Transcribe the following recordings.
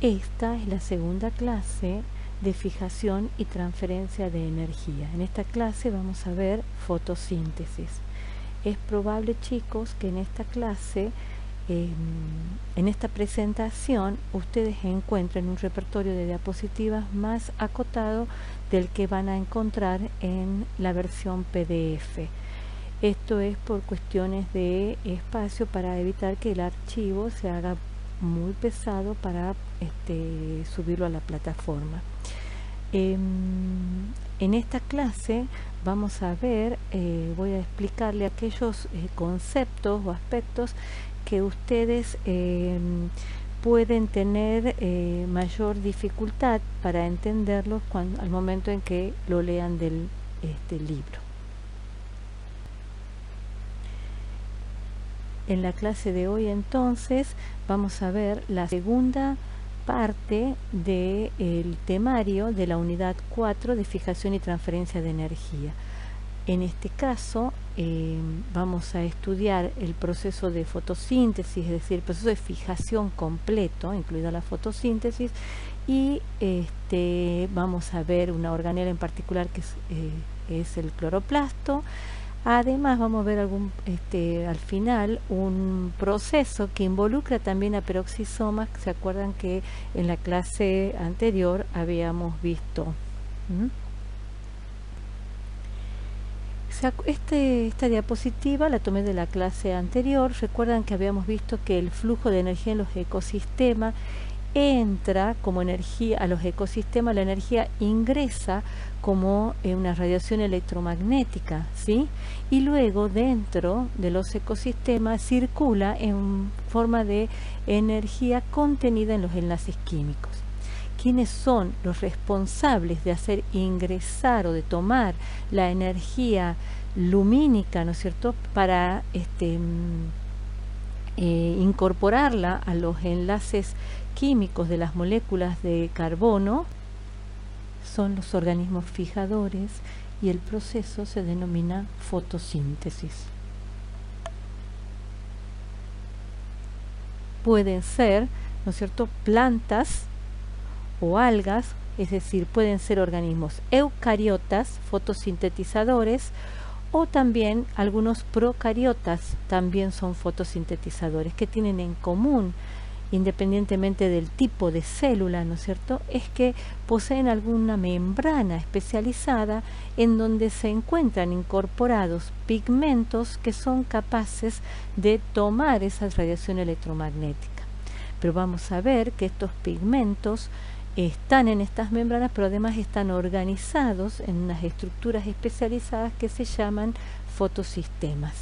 Esta es la segunda clase de fijación y transferencia de energía. En esta clase vamos a ver fotosíntesis. Es probable, chicos, que en esta clase, en esta presentación, ustedes encuentren un repertorio de diapositivas más acotado del que van a encontrar en la versión PDF. Esto es por cuestiones de espacio para evitar que el archivo se haga muy pesado para subirlo a la plataforma. En esta clase vamos a ver, voy a explicarle aquellos conceptos o aspectos que ustedes pueden tener mayor dificultad para entenderlos al momento en que lo lean del libro. En la clase de hoy entonces vamos a ver la segunda parte del temario de la unidad 4 de fijación y transferencia de energía. En este caso vamos a estudiar el proceso de fotosíntesis, es decir, el proceso de fijación completo, incluida la fotosíntesis, y vamos a ver una organela en particular que es el cloroplasto. Además vamos a ver al final un proceso que involucra también a peroxisomas. ¿Se acuerdan que en la clase anterior habíamos visto? Esta diapositiva la tomé de la clase anterior. Recuerdan que habíamos visto que el flujo de energía en los ecosistemas entra como energía a los ecosistemas, la energía ingresa como una radiación electromagnética, ¿sí? Y luego dentro de los ecosistemas circula en forma de energía contenida en los enlaces químicos. ¿Quiénes son los responsables de hacer ingresar o de tomar la energía lumínica, ¿no es cierto?, para incorporarla a los enlaces químicos de las moléculas de carbono? Son los organismos fijadores y el proceso se denomina fotosíntesis. Pueden ser, ¿no es cierto?, plantas o algas, es decir, pueden ser organismos eucariotas, fotosintetizadores, o también algunos procariotas también son fotosintetizadores. ¿Qué tienen en común? Independientemente del tipo de célula, ¿no es cierto?, es que poseen alguna membrana especializada en donde se encuentran incorporados pigmentos que son capaces de tomar esa radiación electromagnética. Pero vamos a ver que estos pigmentos están en estas membranas, pero además están organizados en unas estructuras especializadas que se llaman fotosistemas.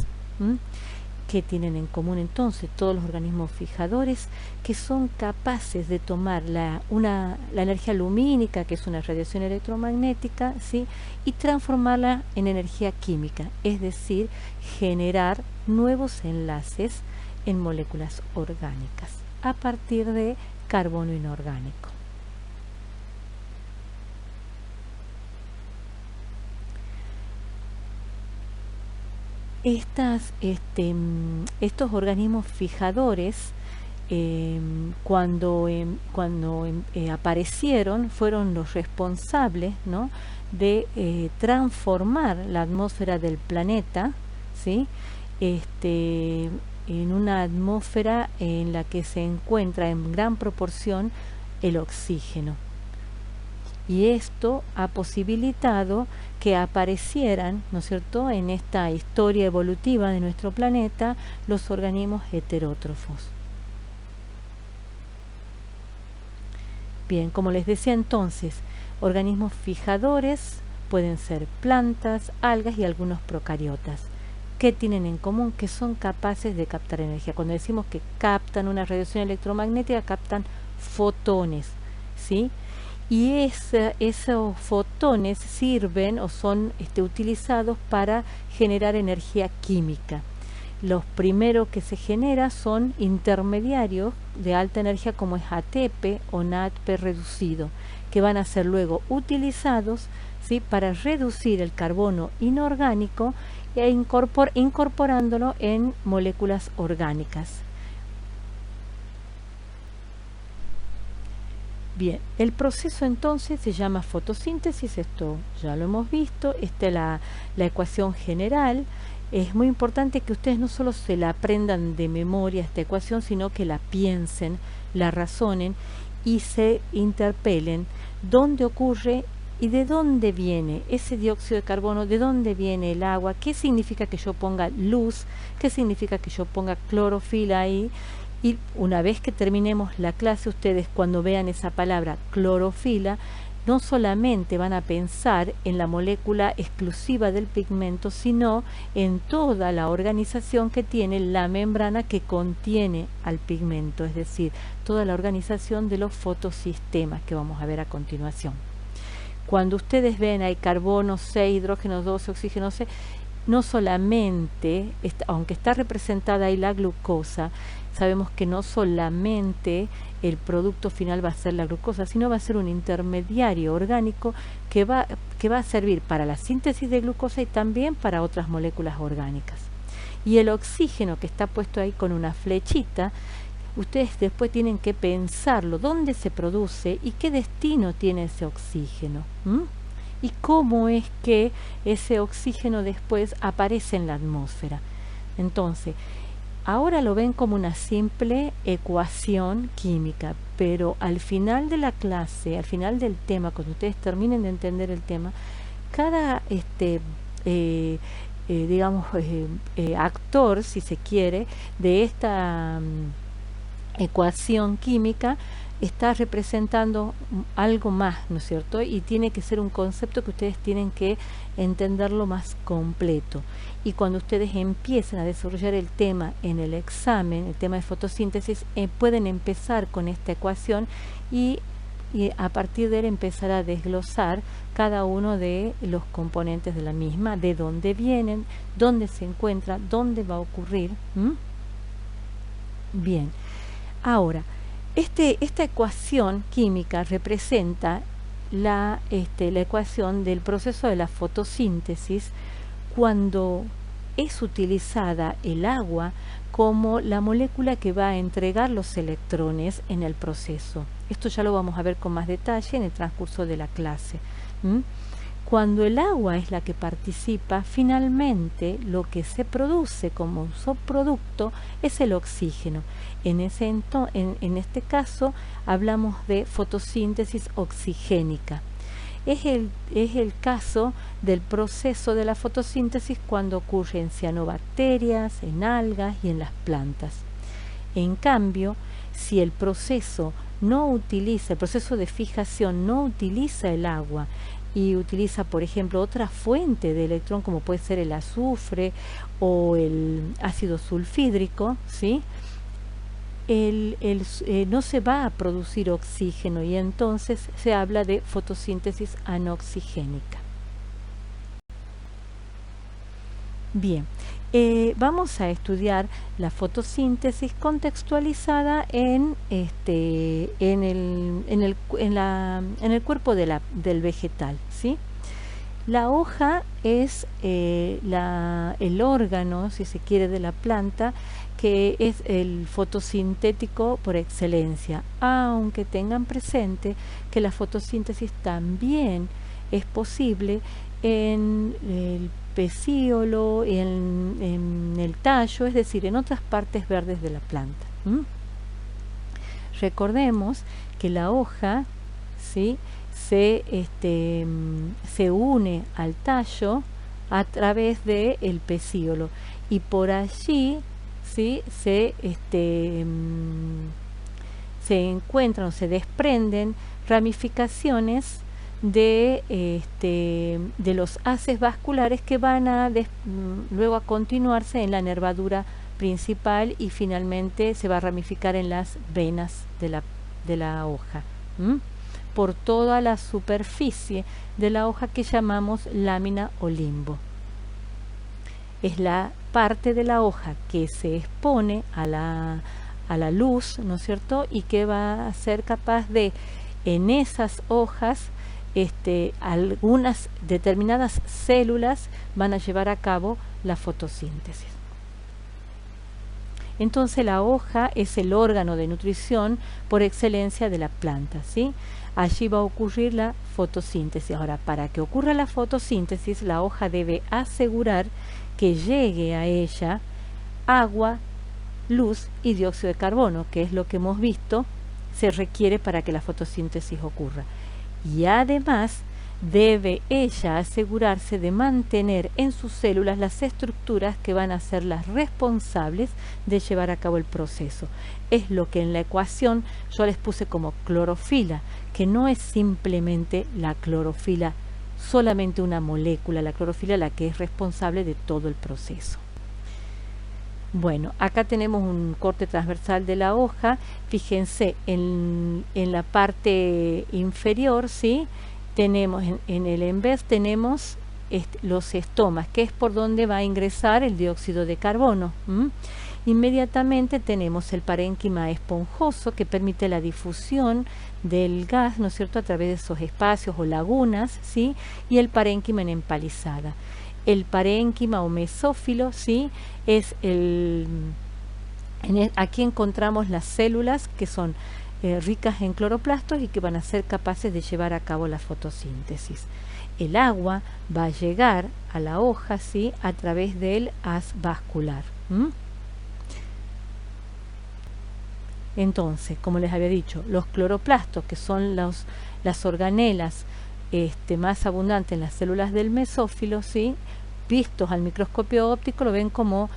¿Qué tienen en común entonces todos los organismos fijadores? Que son capaces de tomar la energía lumínica, que es una radiación electromagnética, ¿sí?, y transformarla en energía química, es decir, generar nuevos enlaces en moléculas orgánicas a partir de carbono inorgánico. Estos organismos fijadores, cuando aparecieron, fueron los responsables, ¿no?, de transformar la atmósfera del planeta, ¿sí?, en una atmósfera en la que se encuentra en gran proporción el oxígeno. Y esto ha posibilitado que aparecieran, ¿no es cierto?, en esta historia evolutiva de nuestro planeta, los organismos heterótrofos. Bien, como les decía entonces, organismos fijadores pueden ser plantas, algas y algunos procariotas. ¿Qué tienen en común? Que son capaces de captar energía. Cuando decimos que captan una radiación electromagnética, captan fotones, ¿sí? Y esos fotones sirven o son utilizados para generar energía química. Los primeros que se genera son intermediarios de alta energía como es ATP o NADP reducido, que van a ser luego utilizados, ¿sí?, para reducir el carbono inorgánico e incorporándolo en moléculas orgánicas. Bien, el proceso entonces se llama fotosíntesis, esto ya lo hemos visto, esta es la ecuación general. Es muy importante que ustedes no solo se la aprendan de memoria esta ecuación, sino que la piensen, la razonen y se interpelen dónde ocurre y de dónde viene ese dióxido de carbono, de dónde viene el agua, qué significa que yo ponga luz, qué significa que yo ponga clorofila ahí. Y una vez que terminemos la clase, ustedes cuando vean esa palabra clorofila, no solamente van a pensar en la molécula exclusiva del pigmento, sino en toda la organización que tiene la membrana que contiene al pigmento, es decir, toda la organización de los fotosistemas que vamos a ver a continuación. Cuando ustedes ven hay carbono 6, hidrógeno 12, oxígeno 6, no solamente, aunque está representada ahí la glucosa, sabemos que no solamente el producto final va a ser la glucosa, sino va a ser un intermediario orgánico que va a servir para la síntesis de glucosa y también para otras moléculas orgánicas. Y el oxígeno que está puesto ahí con una flechita, ustedes después tienen que pensarlo, dónde se produce y qué destino tiene ese oxígeno. Y cómo es que ese oxígeno después aparece en la atmósfera. Entonces, ahora lo ven como una simple ecuación química, pero al final de la clase, al final del tema, cuando ustedes terminen de entender el tema, cada actor, si se quiere, de esta ecuación química está representando algo más, ¿no es cierto? Y tiene que ser un concepto que ustedes tienen que entenderlo más completo. Y cuando ustedes empiecen a desarrollar el tema en el examen, el tema de fotosíntesis, pueden empezar con esta ecuación y a partir de él empezar a desglosar cada uno de los componentes de la misma, de dónde vienen, dónde se encuentra, dónde va a ocurrir. Bien, ahora, esta ecuación química representa la ecuación del proceso de la fotosíntesis cuando es utilizada el agua como la molécula que va a entregar los electrones en el proceso. Esto ya lo vamos a ver con más detalle en el transcurso de la clase. Cuando el agua es la que participa, finalmente lo que se produce como un subproducto es el oxígeno. En este caso hablamos de fotosíntesis oxigénica. Es el caso del proceso de la fotosíntesis cuando ocurre en cianobacterias, en algas y en las plantas. En cambio, si el proceso el proceso de fijación no utiliza el agua y utiliza, por ejemplo, otra fuente de electrón como puede ser el azufre o el ácido sulfídrico, ¿sí? No se va a producir oxígeno y entonces se habla de fotosíntesis anoxigénica. Bien, vamos a estudiar la fotosíntesis contextualizada en el cuerpo del vegetal, ¿sí? La hoja es el órgano, si se quiere, de la planta, que es el fotosintético por excelencia, aunque tengan presente que la fotosíntesis también es posible en el pecíolo, en el tallo, es decir, en otras partes verdes de la planta. Recordemos que la hoja, ¿sí?, se une al tallo a través del pecíolo y por allí, ¿sí?, se encuentran o se desprenden ramificaciones de los haces vasculares que van a luego a continuarse en la nervadura principal y finalmente se va a ramificar en las venas de la hoja, por toda la superficie de la hoja que llamamos lámina o limbo. Es la parte de la hoja que se expone a la luz, ¿no es cierto?, y que va a ser capaz de, en esas hojas, algunas determinadas células van a llevar a cabo la fotosíntesis. Entonces la hoja es el órgano de nutrición por excelencia de la planta, ¿sí? Allí va a ocurrir la fotosíntesis. Ahora, para que ocurra la fotosíntesis, la hoja debe asegurar que llegue a ella agua, luz y dióxido de carbono, que es lo que hemos visto se requiere para que la fotosíntesis ocurra. Y además debe ella asegurarse de mantener en sus células las estructuras que van a ser las responsables de llevar a cabo el proceso. Es lo que en la ecuación yo les puse como clorofila, que no es simplemente la clorofila, solamente una molécula, la clorofila la que es responsable de todo el proceso. Bueno, acá tenemos un corte transversal de la hoja. Fíjense, en la parte inferior, ¿sí? Tenemos en el envés tenemos los estomas, que es por donde va a ingresar el dióxido de carbono. Inmediatamente tenemos el parénquima esponjoso, que permite la difusión del gas, ¿no es cierto?, a través de esos espacios o lagunas, ¿sí? Y el parénquima en empalizada. El parénquima o mesófilo, ¿sí? Es aquí encontramos las células que son ricas en cloroplastos y que van a ser capaces de llevar a cabo la fotosíntesis. El agua va a llegar a la hoja, ¿sí?, a través del haz vascular. Entonces, como les había dicho, los cloroplastos, que son las organelas más abundantes en las células del mesófilo, ¿sí?, vistos al microscopio óptico, lo ven como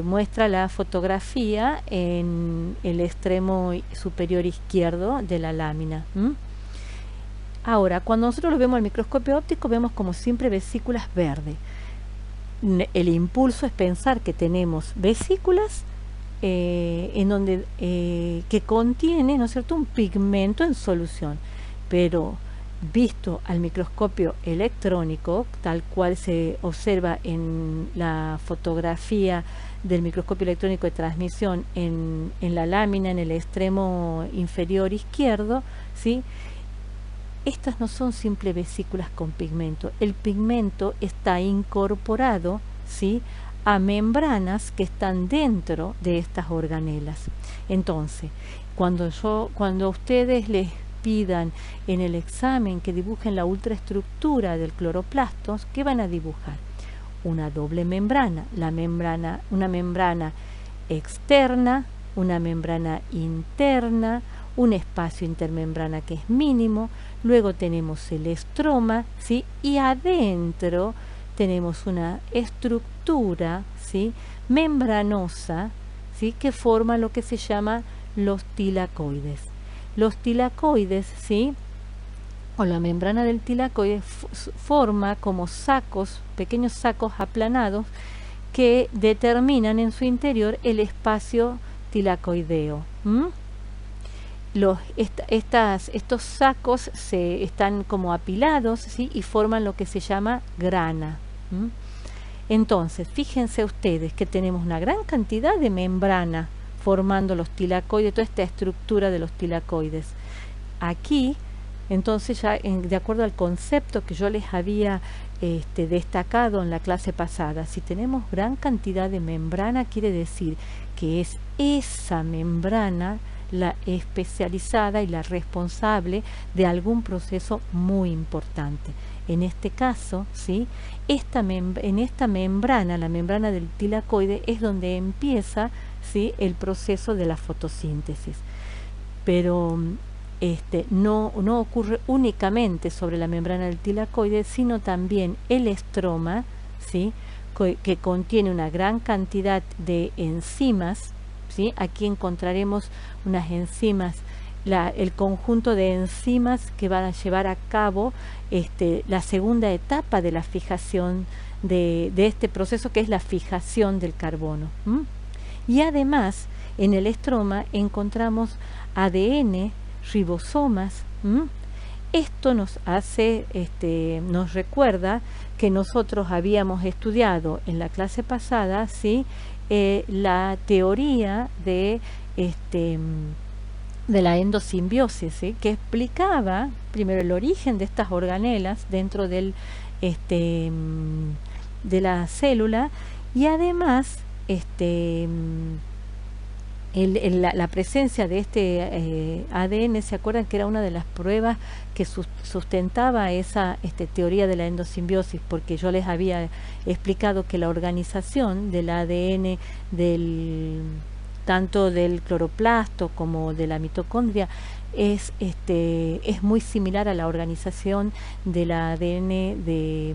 muestra la fotografía en el extremo superior izquierdo de la lámina. Ahora, cuando nosotros lo vemos al microscopio óptico, vemos como siempre vesículas verdes. El impulso es pensar que tenemos vesículas en donde que contiene, ¿no es cierto?, un pigmento en solución, pero visto al microscopio electrónico, tal cual se observa en la fotografía del microscopio electrónico de transmisión en la lámina en el extremo inferior izquierdo, ¿sí?, estas no son simples vesículas con pigmento. El pigmento está incorporado, ¿sí?, a membranas que están dentro de estas organelas. Entonces, cuando ustedes les pidan en el examen que dibujen la ultraestructura del cloroplasto, ¿qué van a dibujar? Una doble membrana, una membrana externa, una membrana interna, un espacio intermembrana que es mínimo, luego tenemos el estroma, ¿sí?, y adentro tenemos una estructura, ¿sí?, membranosa, ¿sí?, que forma lo que se llama los tilacoides. Los tilacoides, ¿sí?, o la membrana del tilacoide forma como sacos, pequeños sacos aplanados que determinan en su interior el espacio tilacoideo. Estos sacos están como apilados, ¿sí?, y forman lo que se llama grana. Entonces, fíjense ustedes que tenemos una gran cantidad de membrana formando los tilacoides, toda esta estructura de los tilacoides. Aquí, entonces, ya de acuerdo al concepto que yo les había destacado en la clase pasada, si tenemos gran cantidad de membrana, quiere decir que es esa membrana la especializada y la responsable de algún proceso muy importante. En este caso, ¿sí?, en esta membrana, la membrana del tilacoide, es donde empieza, ¿sí?, el proceso de la fotosíntesis. Pero no ocurre únicamente sobre la membrana del tilacoide, sino también el estroma, ¿sí?, que contiene una gran cantidad de enzimas, ¿sí? Aquí encontraremos unas enzimas, el conjunto de enzimas que van a llevar a cabo la segunda etapa de la fijación de este proceso, que es la fijación del carbono. Y además, en el estroma encontramos ADN, ribosomas. Esto nos hace, nos recuerda que nosotros habíamos estudiado en la clase pasada, ¿sí?, la teoría de la endosimbiosis, ¿sí?, que explicaba primero el origen de estas organelas dentro de la célula, y además la presencia de este ADN, ¿se acuerdan que era una de las pruebas que sustentaba esa teoría de la endosimbiosis? Porque yo les había explicado que la organización del ADN tanto del cloroplasto como de la mitocondria es muy similar a la organización del ADN de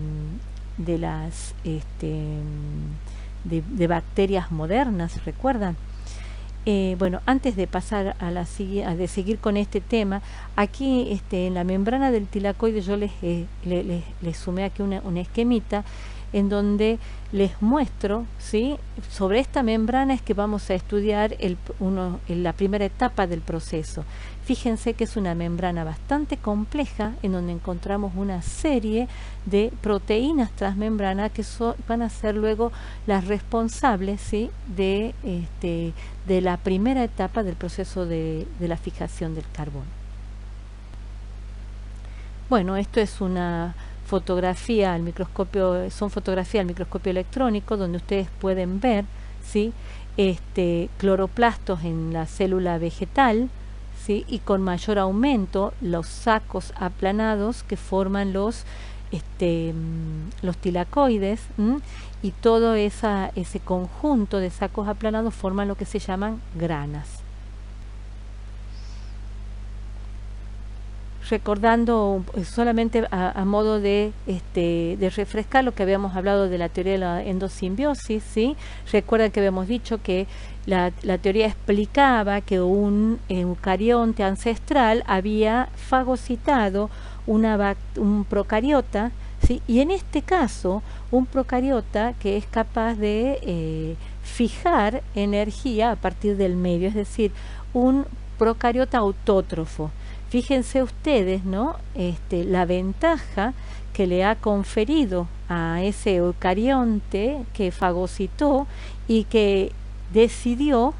las de bacterias modernas, ¿recuerdan? Bueno, antes de pasar de seguir con este tema, aquí en la membrana del tilacoide yo les sumé aquí una esquemita en donde les muestro, ¿sí? Sobre esta membrana es que vamos a estudiar la primera etapa del proceso. Fíjense que es una membrana bastante compleja en donde encontramos una serie de proteínas transmembrana que van a ser luego las responsables, ¿sí? de la primera etapa del proceso de la fijación del carbono. Bueno, esto es una fotografía al microscopio, son fotografías al microscopio electrónico donde ustedes pueden ver, ¿sí? Cloroplastos en la célula vegetal, ¿sí? Y con mayor aumento los sacos aplanados que forman los tilacoides, y todo ese conjunto de sacos aplanados forman lo que se llaman granas. Recordando solamente a modo de refrescar lo que habíamos hablado de la teoría de la endosimbiosis, ¿sí? Recuerdan que habíamos dicho que la teoría explicaba que un eucarionte ancestral había fagocitado un procariota, ¿sí? Y en este caso, un procariota que es capaz de fijar energía a partir del medio, es decir, un procariota autótrofo. Fíjense ustedes, ¿no? La ventaja que le ha conferido a ese eucarionte que fagocitó y que decidió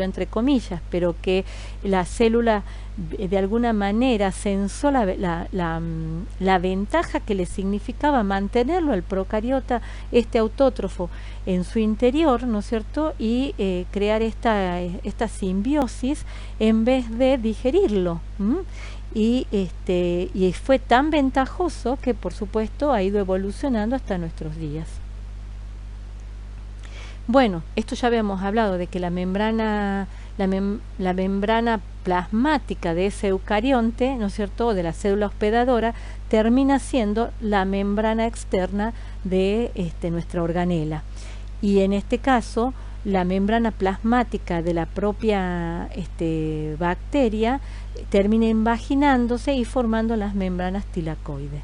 entre comillas, pero que la célula de alguna manera censó la ventaja que le significaba mantenerlo al procariota, autótrofo, en su interior, ¿no es cierto? Y crear esta simbiosis en vez de digerirlo. Y fue tan ventajoso que, por supuesto, ha ido evolucionando hasta nuestros días. Bueno, esto ya habíamos hablado de que la membrana plasmática de ese eucarionte, ¿no es cierto?, de la célula hospedadora, termina siendo la membrana externa de nuestra organela. Y en este caso, la membrana plasmática de la propia bacteria termina invaginándose y formando las membranas tilacoides.